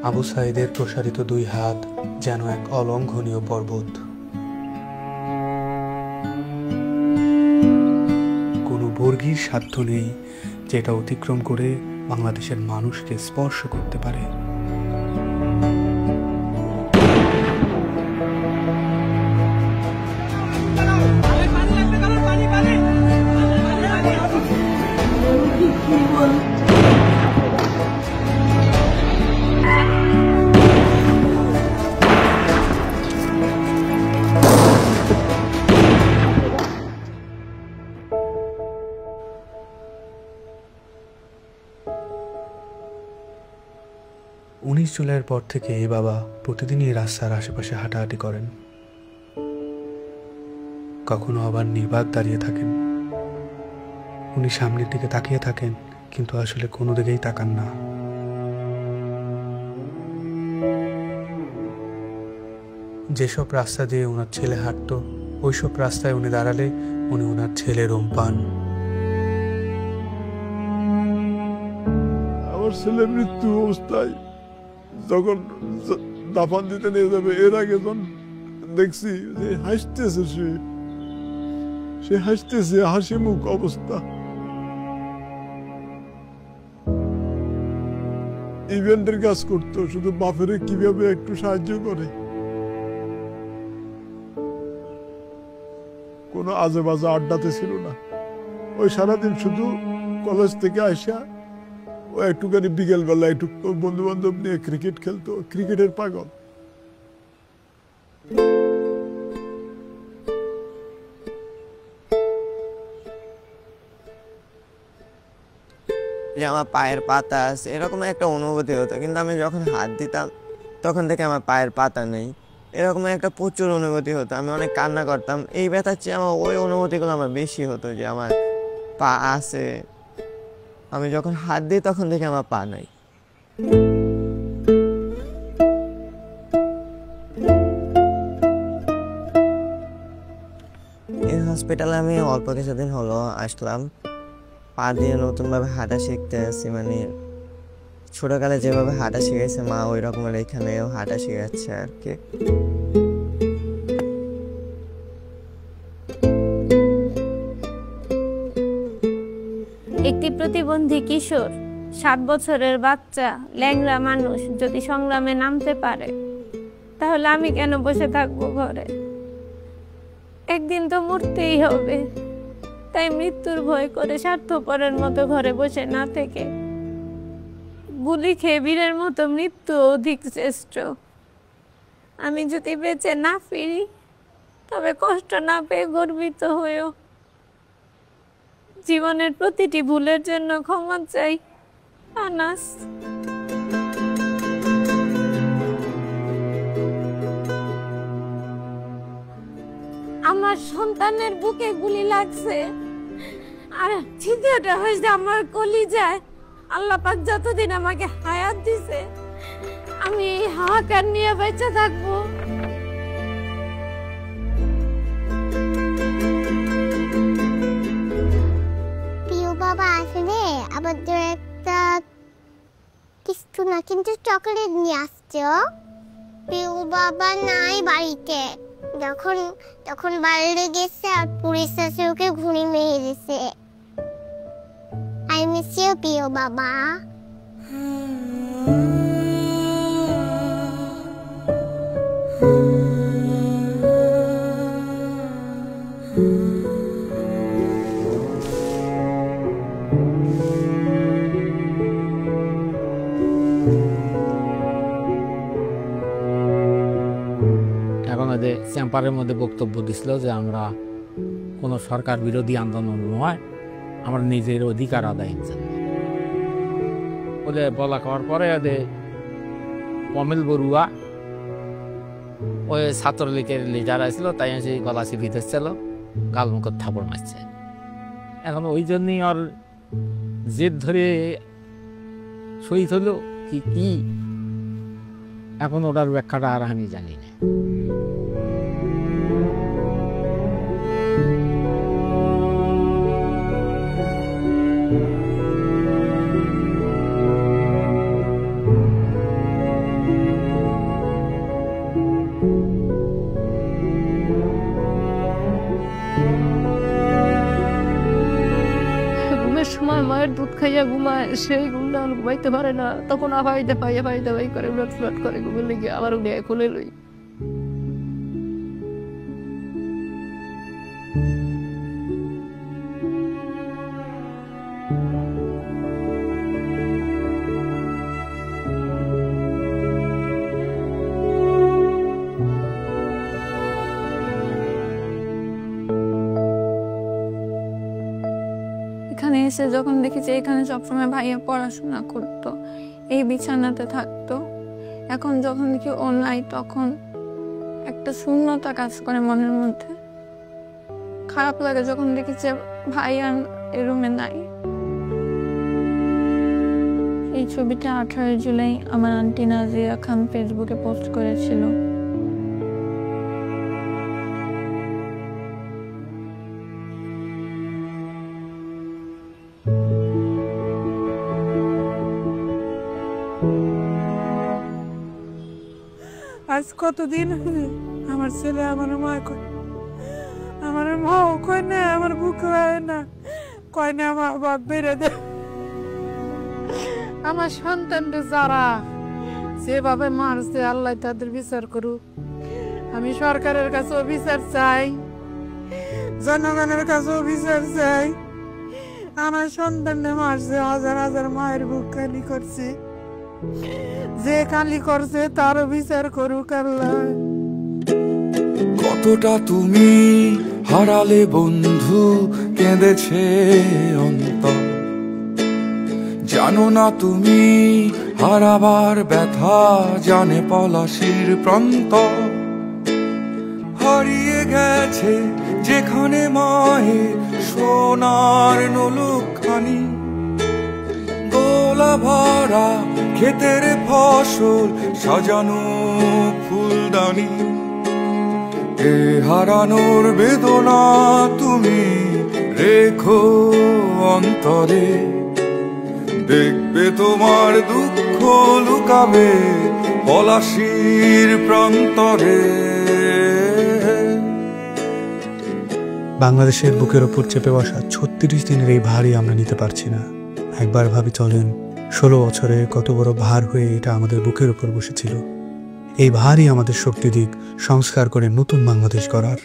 আবু সাঈদের প্রসারিত দুই হাত যেন এক অলঙ্ঘনীয় পর্বত। কোনো বর্গীর সাধ্য নেই যেটা অতিক্রম করে বাংলাদেশের মানুষকে স্পর্শ করতে পারে। জুলাইয়ের পর থেকে এই বাবা প্রতিদিনই রাস্তার আশেপাশে হাঁটাহাঁটি করেন। কখনো আবার নির্বাক দাঁড়িয়ে থাকেন। উনি সামনের দিকে তাকিয়ে থাকেন, কিন্তু আসলে কোনো দিকেই তাকান না। যেসব রাস্তা দিয়ে ওনার ছেলে হাঁটতো, ওইসব রাস্তায় উনি দাঁড়ালে উনি ওনার ছেলে রোম পান। আমার ছেলে মৃত্যু অবস্থায় যখন দাফন দিতে নিয়ে যাবে, এর আগে যখন দেখছি যে হাসতেছে, সে হাসতেছে, হাসি মুখ অবস্থা। ইভেন্টের কাজ করতো, শুধু বাপের কিভাবে একটু সাহায্য করে। কোনো আজে বাজে আড্ডাতে ছিল না। ওই সারাদিন শুধু কলেজ থেকে আসা ও একটুখানি বিকেল বেলা একটু বন্ধু বান্ধব নিয়ে ক্রিকেট খেলতো, ক্রিকেটের পাগল। যে আমার পায়ের পাতা আছে এরকম একটা অনুভূতি হতো, কিন্তু আমি যখন হাত দিতাম তখন থেকে আমার পায়ের পাতা নেই, এরকম একটা প্রচুর অনুভূতি হতো। আমি অনেক কান্না করতাম। এই ব্যথার চেয়ে আমার ওই অনুভূতিগুলো আমার বেশি হতো, যে আমার পা আছে, আমি যখন হাত দিই তখন থেকে আমার পা নাই। এই হসপিটালে আমি অল্প কিছুদিন হলো আসলাম। পা দিয়ে নতুনভাবে হাঁটা শিখতে আসছি। মানে ছোটকালে যেভাবে হাঁটা শিখেছে মা, ওই রকমের এখানেও হাঁটা শিখাচ্ছে আর কি। একটি প্রতিবন্ধী কিশোর, 7 বছরের বাচ্চা, ল্যাংড়া মানুষ যদি সংগ্রামে নামতে পারে, তাহলে আমি কেন বসে থাকবো ঘরে? একদিন তো মরতেই হবে। তাই মৃত্যুর ভয় করে স্বার্থপরের মতো ঘরে বসে না থেকে গুলি খেয়ে বীরের মতো মৃত্যু অধিক শ্রেষ্ঠ। আমি যদি বেঁচে না ফিরি, তবে কষ্ট না পেয়ে গর্বিত হয়েও জীবনের প্রতিটি ভুলের জন্য ক্ষমা চাই। আনাস। আমার সন্তানের বুকে গুলি লাগছে, আর তৃতীয়টা হয়েছে আমার কলিজায়। আল্লাহ পাক যতদিন আমাকে হায়াত দিছে, আমি এই হাহাকার নিয়ে বেঁচে থাকবো। প্রিয় বাবা আসলে আমাদের একটা কিছু না, কিন্তু চকলেট নিয়ে আসছে। প্রিয় বাবা নাই বাড়িতে। তখন বাইরে গেছে আর পুলিশ এসে ওকে ঘুড়ি মেরেছে। আই মিস ইউ প্রিয় বাবা। চেম্বারের মধ্যে বক্তব্য দিছিল যে আমরা কোনো সরকার বিরোধী আন্দোলন নয়, আমরা নিজের অধিকার আদায়ের জন্য বলে বলা করার পরে অমিল বড়ুয়া ওই ছাত্রলীগের লিডার আসছিল, তাই এসে গলা চিপি ধরছিল, গালমুখের থাপড় মারছে। এখন ওই জন্যই ওর জেদ ধরে শহীদ হলো কি কি এখন ওটার ব্যাখ্যাটা আর আমি জানি না। সময় মায়ের দুধ খাইয়া ঘুমায়, সেই ঘুমটা ঘুমাইতে পারে না, তখন আবাইতে পাইয়া পাইতে পাই করে উলট ফুলট করে ঘুমের লেগে আবার উঠে খুলে লই। এখানে এসে যখন দেখি যে এখানে সবসময় ভাইয়া পড়াশোনা করতো, এই বিছানাতে থাকতো, এখন যখন দেখি ও নাই তখন একটা শূন্যতা কাজ করে মনের মধ্যে। খারাপ লাগে যখন দেখি যে ভাইয়া এই রুমে নাই। এই ছবিটা 18 জুলাই আমার আন্টি নাজিয়া খান ফেসবুকে পোস্ট করেছিল। আজ কতদিন আমার ছেলে আমার মা কয়, আমার মাও কয় না, আমার বুক হয় না, কয় না আমার বাপ বেড়ে দে। আমার সন্তানটা যারা যেভাবে মারছে আল্লাহ তাদের বিচার করুক। আমি সরকারের কাছেও বিচার চাই, জনগণের কাছেও বিচার চাই। আমার সন্তানটা মারছে, হাজার হাজার মায়ের বুক খালি করছে, যে খালি করছে তারও বিচার করুক আল্লাহ। কতটা তুমি হারালে বন্ধু, কেঁদেছে অন্তর, জানো না তুমি হারাবার ব্যথা, জানে পলাশির প্রান্ত। হারিয়ে গেছে যেখানে মায়ের সোনার নলুকখানি, গোলা ভরা ক্ষেতের ফসল, সাজানো ফুলদানি। এ হারানোর বেদনা তুমি রেখো অন্তরে, দেখবে তোমার দুঃখ লুকাবে পলাশির প্রান্তরে। বাংলাদেশের বুকের ওপর চেপে বসা 36 দিনের এই ভারই আমরা নিতে পারছি না। একবার ভাবি চলেন, 16 বছরে কত বড় ভার হয়ে এটা আমাদের বুকের উপর বসেছিল। এই ভারই আমাদের শক্তি দিক সংস্কার করে নতুন বাংলাদেশ গড়ার।